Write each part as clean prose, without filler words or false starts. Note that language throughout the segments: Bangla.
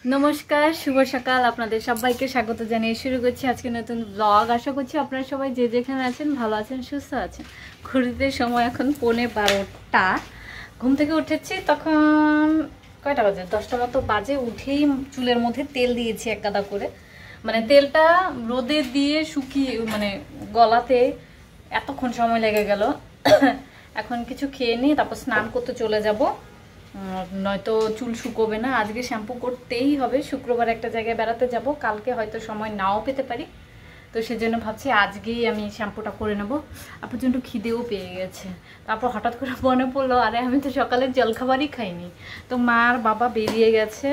নমস্কার, শুভ সকাল। আপনাদের সবাইকে স্বাগত জানিয়ে শুরু করছি আজকে নতুন ব্লগ। আশা করছি আপনারা সবাই যে যেখানে আছেন ভালো আছেন, সুস্থ আছেন। ঘড়িতে সময় এখন 11:15। ঘুম থেকে উঠেছি তখন কয়টা বাজে, 10টা মতো বাজে। উঠেই চুলের মধ্যে তেল দিয়েছি এক গাদা করে, মানে তেলটা রোদে দিয়ে শুকিয়ে মানে গলাতে এতক্ষণ সময় লেগে গেল। এখন কিছু খেয়ে নিয়ে তারপর স্নান করতে চলে যাব, নয়তো চুল শুকোবে না। আজকে শ্যাম্পু করতেই হবে, শুক্রবার একটা জায়গায় বেড়াতে যাব, কালকে হয়তো সময় নাও পেতে পারি। তো সেজন্য ভাবছি আজকেই আমি শ্যাম্পুটা করে নেব। আর প্রচণ্ড খিদেও পেয়ে গেছে। তারপর হঠাৎ করে মনে পড়লো, আরে আমি তো সকালের জলখাবারই খাইনি। তো মা আর বাবা বেরিয়ে গেছে,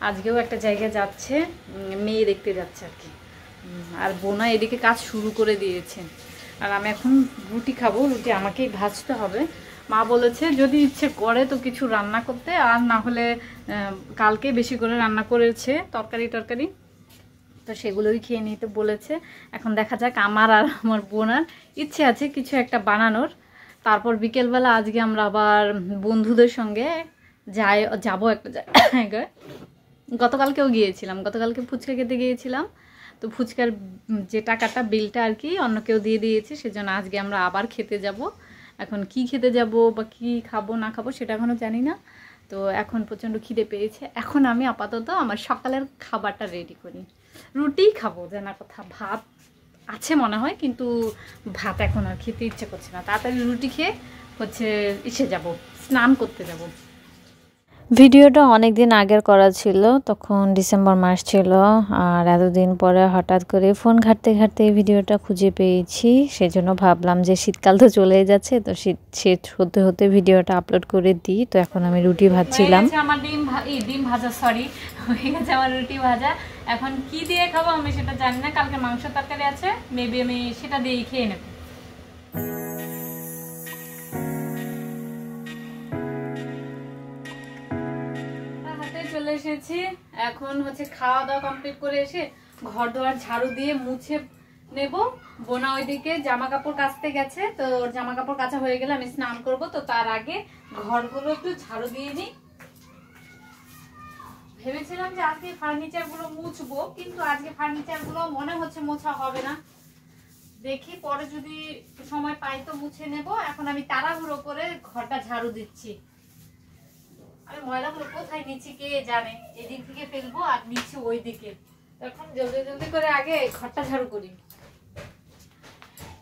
আজকেও একটা জায়গায় যাচ্ছে, মেয়ে দেখতে যাচ্ছে আর কি। আর বোনা এদিকে কাজ শুরু করে দিয়েছে। আর আমি এখন রুটি খাবো, রুটি আমাকেই ভাজতে হবে। মা বলেছে যদি ইচ্ছে করে তো কিছু রান্না করতে, আর না হলে কালকে বেশি করে রান্না করেছে তরকারি, তো সেগুলোই খেয়ে নিতে বলেছে। এখন দেখা যাক, আমার আর আমার বোনার ইচ্ছে আছে কিছু একটা বানানোর। তারপর বিকেলবেলা আজকে আমরা আবার বন্ধুদের সঙ্গে যাবো একটা জায়গায়। গতকালকেও গিয়েছিলাম, গতকালকে ফুচকা খেতে গিয়েছিলাম। তো ফুচকার যে টাকাটা, বিলটা আর কি অন্য কেউ দিয়ে দিয়েছে, সেজন্য আজকে আমরা আবার খেতে যাব। এখন কি খেতে যাব বা কি খাবো না খাবো সেটা এখনও জানি না। তো এখন প্রচণ্ড খিদে পেয়েছে। এখন আমি আপাতত আমার সকালের খাবারটা রেডি করি। রুটি খাবো, জানা কথা। ভাত আছে মনে হয়, কিন্তু ভাত এখন আর খেতে ইচ্ছে করছে না। তাড়াতাড়ি রুটি খেয়ে যাব, স্নান করতে যাব। ভিডিওটা অনেক দিন আগের করা ছিল, তখন ডিসেম্বর মাস ছিল। আর এতদিন পরে হঠাৎ করে ফোন ঘাঁটতে ঘাঁটতে এই ভিডিওটা খুঁজে পেয়েছি, সেজন্য ভাবলাম যে শীতকাল তো চলেই যাচ্ছে, তো শীত হতে হতে ভিডিওটা আপলোড করে দিই। তো এখন আমি রুটি ভাজছিলাম। আমার ডিম ভাজা, সরি, হয়ে গেছে আমার রুটি ভাজা। এখন কি দিয়ে খাবো আমি সেটা জানি না। কালকে মাংস তরকারি আছে, মেবি আমি সেটা দিয়েই খেয়ে নেব। চলে এসেছি, এখন খাওয়া দাওয়া কমপ্লিট করে এসে ঘর দোয়ার ঝাড়ু দিয়ে মুছে নেব। বোনা ওইদিকে জামা কাপড় কাচতে গেছে, তো ওর জামা কাপড় কাচা হয়ে গেলে আমি স্নান করব। তো তার আগে ঘরগুলো একটু ঝাড়ু দিয়ে নিই। ভেবেছিলাম যে আজকে ফার্নিচার গুলো মুছবো, কিন্তু আজকে ফার্নিচার গুলো মনে হচ্ছে মোছা হবে না। দেখি পরে যদি সময় পাই তো মুছে নেব। এখন আমি তাড়াহুড়ো করে ঘরটা ঝাড়ু দিচ্ছি। আমি ময়লাগুলো কোথায় নিচ্ছি কে জানে, এদিক থেকে ফেলবো আর নিচ্ছি ওই দিকে। এখন জলদি জলদি করে আগে ঘরটা ঝাড়ু করি।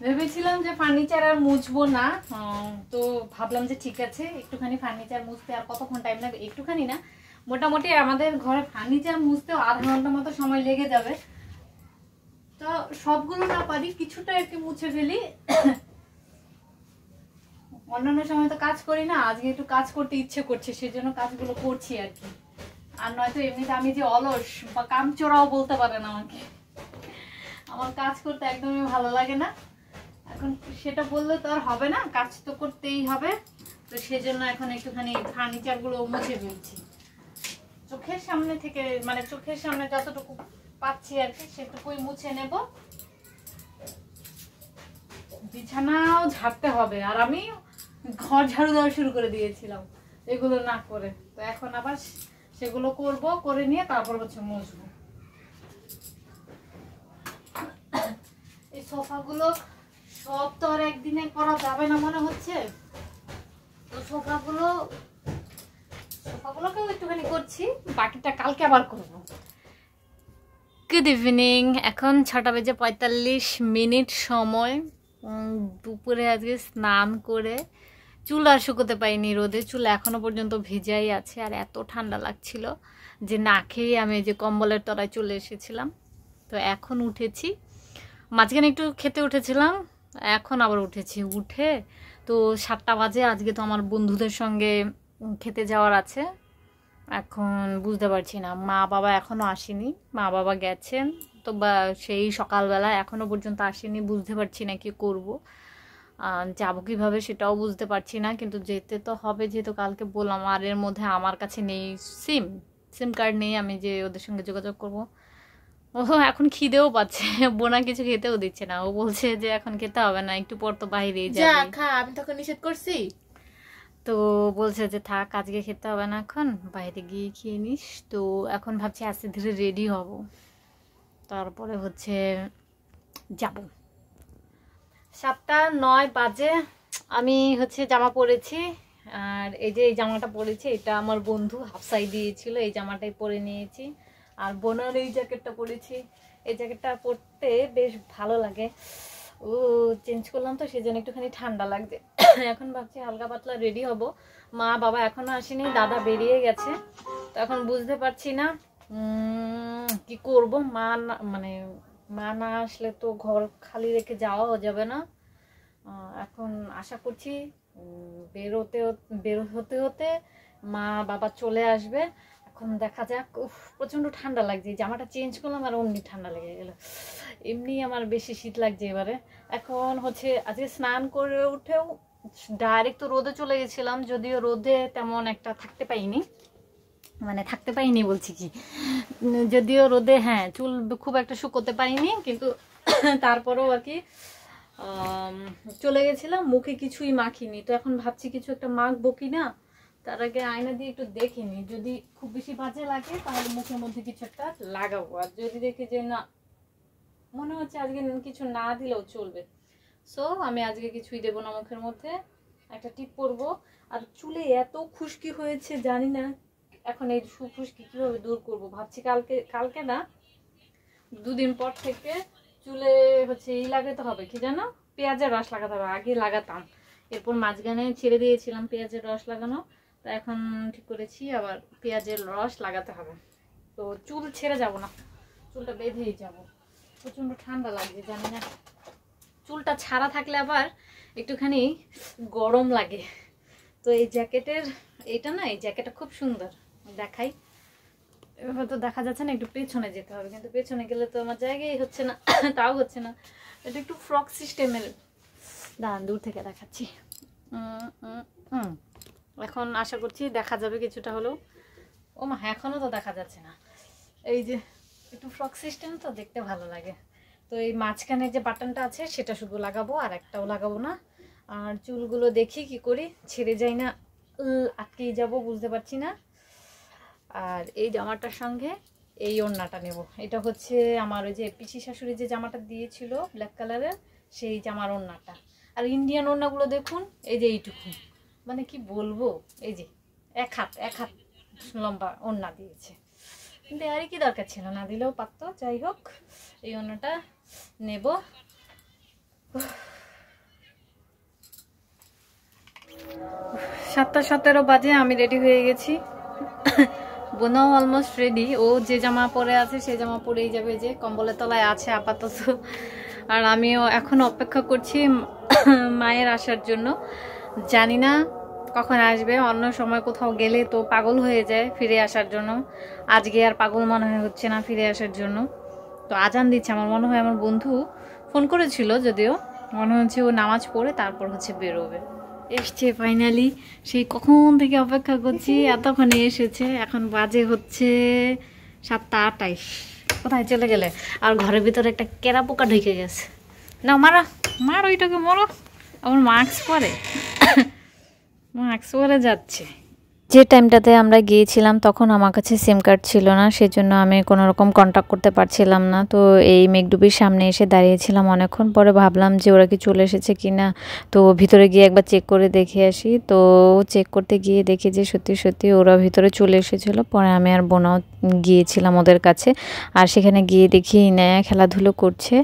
ভেবেছিলাম যে ফার্নিচার আর মুছবো না, তো ভাবলাম যে ঠিক আছে একটুখানি ফার্নিচার মুছতে আর কতক্ষণ টাইম লাগবে, একটুখানি না, মোটামুটি আমাদের ঘরে ফার্নিচার মুছতেও আধা ঘন্টা মতো সময় লেগে যাবে। তো সবগুলো না পারি, কিছুটা একটু মুছে ফেলি। অন্যান্য সময় তো কাজ করি না, আজকে একটু কাজ করতে ইচ্ছে করছে, সেজন্য কাজগুলো করছি আর কি। আর নয়তো এমনিতে আমি যে অলস বা কামচোরাও বলতে পারেন আমাকে, আমার কাজ করতে একদমই ভালো লাগে না। এখন সেটা বললে তো আর হবে না, কাজ তো করতেই হবে। তো সেজন্য এখন একটুখানি ফার্নিচার গুলো মুছে ফেলছি। চোখের সামনে থেকে, মানে চোখের সামনে যতটুকু পাচ্ছি আর কি সেটুকুই মুছে নেব। বিছানাও ঝাড়তে হবে, আর আমি ঘর ঝাড়ু দেওয়া শুরু করে দিয়েছিলাম এগুলো না করে। তো এখন আবার সেগুলো করব, করে নিয়ে তারপর মুছবো। এই সোফাগুলো সব তো আর একদিনে করা যাবে না মনে হচ্ছে, তো সোফাগুলোকেও একটুখানি করছি, বাকিটা কালকে আবার করব। গুড ইভিনিং, এখন 6:45 সময়। দুপুরে আজকে স্নান করে চুল আর শুকোতে পাইনি রোদে, চুল এখনো পর্যন্ত ভেজাই আছে। আর এত ঠান্ডা লাগছিল যে না খেয়ে আমি যে কম্বলের তলায় চলে এসেছিলাম। তো এখন উঠেছি, মাঝখানে একটু খেতে উঠেছিলাম, এখন আবার উঠেছি। উঠে তো 7টা বাজে, আজকে তো আমার বন্ধুদের সঙ্গে খেতে যাওয়ার আছে। এখন বুঝতে পারছি না, মা বাবা এখনো আসেনি, মা বাবা গেছেন তো বা সেই সকালবেলা, এখনো পর্যন্ত আসেনি। বুঝতে পারছি না কি করব, যাবো কিভাবে সেটাও বুঝতে পারছি না, কিন্তু যেতে তো হবে যেহেতু কালকে বললাম। আর এর মধ্যে আমার কাছে নেই সিম কার্ড নেই, আমি যে ওদের সঙ্গে যোগাযোগ করব। ও এখন খিদেও পাচ্ছে, বোনা কিছু খেতেও দিচ্ছে না, ও বলছে যে এখন খেতে হবে না, একটু পর তো বাইরেই যাবে। খা, আমি তোকে নিষেধ করছি? তো বলছে যে থাক আজকে খেতে হবে না, এখন বাইরে গিয়ে খেয়ে নিস। তো এখন ভাবছি আস্তে ধীরে রেডি হব, তারপরে হচ্ছে যাব। 7:09 বাজে। আমি হচ্ছে জামা পরেছি, আর এই যে এই জামাটা পরেছি এটা আমার বন্ধু হাফসাই দিয়েছিল, এই জামাটাই পরে নিয়েছি। আর বোনার এই জ্যাকেটটা পরেছি, এই জ্যাকেটটা পরতে বেশ ভালো লাগে। ও চেঞ্জ করলাম তো সেই জন্য একটুখানি ঠান্ডা লাগছে। এখন ভাবছি হালকা পাতলা রেডি হব। মা বাবা এখনো আসেনি, দাদা বেরিয়ে গেছে। তো এখন বুঝতে পারছি না কি করব। মানে মা না আসলে তো ঘর খালি রেখে যাওয়াও যাবে না। এখন আশা করছি বের হতে হতে মা বাবা চলে আসবে। এখন দেখা যাক। প্রচণ্ড ঠান্ডা লাগছে, জামাটা চেঞ্জ করলাম আর অমনি ঠান্ডা লেগে গেল। এমনি আমার বেশি শীত লাগছে এবারে। এখন হচ্ছে আজকে স্নান করে উঠেও ডাইরেক্ট তো রোদে চলে গেছিলাম, যদিও রোদে তেমন একটা থাকতে পাইনি বলছি কি, যদিও রোদে হ্যাঁ চুল খুব একটা শুকোতে পারিনি, কিন্তু তারপরেও আর কি চলে গেছিলাম, মুখে কিছুই মাখিনি। তো এখন ভাবছি কিছু একটা মাখবো কি না, তার আগে আয়না দিয়ে একটু দেখে নিই। যদি খুব বেশি বাজে লাগে তাহলে মুখের মধ্যে কিছু একটা লাগাবো, আর যদি দেখি যে না মনে হচ্ছে আজকে কিছু না দিলেও চলবে, সো আমি আজকে কিছুই দেবো না মুখের মধ্যে। একটা টিপ পরবো। আর চুলে এত খুশকি হয়েছে জানি না এখন এই খুশকি কিভাবে দূর করবো। ভাবছি কালকে না 2 দিন পর থেকে চুলে হচ্ছে লাগাতে হবে, কি জানো, পেঁয়াজের রস লাগাতে হবে। আগে লাগাতাম, এরপর মাঝখানে ছেড়ে দিয়েছিলাম পেঁয়াজের রস লাগানো। তো এখন ঠিক করেছি আবার পেঁয়াজের রস লাগাতে হবে। তো চুল ছেড়ে যাব না, চুলটা বেঁধেই যাব। প্রচণ্ড ঠান্ডা লাগছে, জানি না চুলটা ছাড়া থাকলে আবার একটুখানি গরম লাগে। তো এই জ্যাকেটের এইটা না, এই জ্যাকেটটা খুব সুন্দর, দেখাই। এভাবে তো দেখা যাচ্ছে না, একটু পেছনে যেতে হবে, কিন্তু পেছনে গেলে তো আমার জায়গায় হচ্ছে না, তাও হচ্ছে না। এটা একটু ফ্রক সিস্টেমের, দাঁড়ান দূর থেকে দেখাচ্ছি। এখন আশা করছি দেখা যাবে কিছুটা হলেও। ও মা, এখনও তো দেখা যাচ্ছে না। এই যে একটু ফ্রক সিস্টেম তো দেখতে ভালো লাগে। তো এই মাঝখানে যে বাটনটা আছে সেটা শুধু লাগাবো, আর একটাও লাগাবো না। আর চুলগুলো দেখি কি করি, ছেড়ে যাই না আটকেই যাব, বুঝতে পারছি না। আর এই জামাটার সঙ্গে এই ওড়নাটা নেব। এটা হচ্ছে আমার ওই যে পিসি শাশুড়ি যে জামাটা দিয়েছিল ব্ল্যাক কালারের, সেই জামার ওড়নাটা। আর ইন্ডিয়ান ওড়নাগুলো দেখুন, এই যে এইটুকু, মানে কি বলবো, এই যে এক হাত লম্বা ওড়না দিয়েছে, কিন্তু আর কি দরকার ছিল, না দিলেও পারতো। যাই হোক, এই ওড়নাটা নেব। 7:17 বাজে, আমি রেডি হয়ে গেছি। বোনাও অলমোস্ট রেডি, ও যে জামা পরে আছে সেই জামা পরেই যাবে, যে কম্বলের তলায় আছে আপাতত। আর আমিও এখন অপেক্ষা করছি মায়ের আসার জন্য। জানি না কখন আসবে, অন্য সময় কোথাও গেলে তো পাগল হয়ে যায় ফিরে আসার জন্য। আজকে আর পাগল মনে হচ্ছে না ফিরে আসার জন্য। তো আজান দিচ্ছে, আমার মনে হয় আমার বন্ধু ফোন করেছিল, যদিও মনে হচ্ছে ও নামাজ পড়ে তারপর হচ্ছে বেরোবে। এসছে ফাইনালি, সেই কখন থেকে অপেক্ষা করছি, এতক্ষণে এসেছে। এখন বাজে হচ্ছে 7:28। কোথায় চলে গেলে? আর ঘরের ভিতরে একটা কেরা পোকা ঢুকে গেছে। না মার ওইটাকে মরো। আমার মাস্ক পরে যাচ্ছে। যে টাইমটাতে আমরা গিয়েছিলাম তখন আমার কাছে সিম কার্ড ছিল না, সেজন্য আমি কোনো রকম কন্ট্যাক্ট করতে পারছিলাম না। তো এই মেঘডুবির সামনে এসে দাঁড়িয়েছিলাম অনেকক্ষণ, পরে ভাবলাম যে ওরা কি চলে এসেছে কি না, তো ভিতরে গিয়ে একবার চেক করে দেখে আসি। তো চেক করতে গিয়ে দেখি যে সত্যি সত্যি ওরা ভিতরে চলে এসেছিলো। পরে আমি আর বোনাও গিয়েছিলাম ওদের কাছে, আর সেখানে গিয়ে দেখি ইনায়া খেলাধুলো করছে।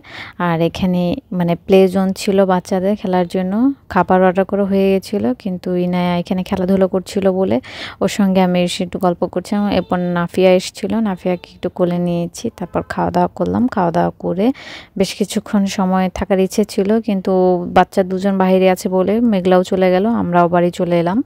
আর এখানে মানে প্লে জোন ছিল বাচ্চাদের খেলার জন্য, খাবার অর্ডার করে হয়ে গেছিলো, কিন্তু ইনায়া এখানে খেলাধুলো করছিল বলে ওর সঙ্গে আমি এসে একটু গল্প করছিলাম। এরপর নাফিয়া এসেছিলো, নাফিয়াকে একটু কোলে নিয়েছি, তারপর খাওয়া দাওয়া করলাম। খাওয়া দাওয়া করে বেশ কিছুক্ষণ সময় থাকার ইচ্ছে ছিল, কিন্তু বাচ্চা দুজন বাইরে আছে বলে মেঘলাও চলে গেল, আমরাও বাড়ি চলে এলাম।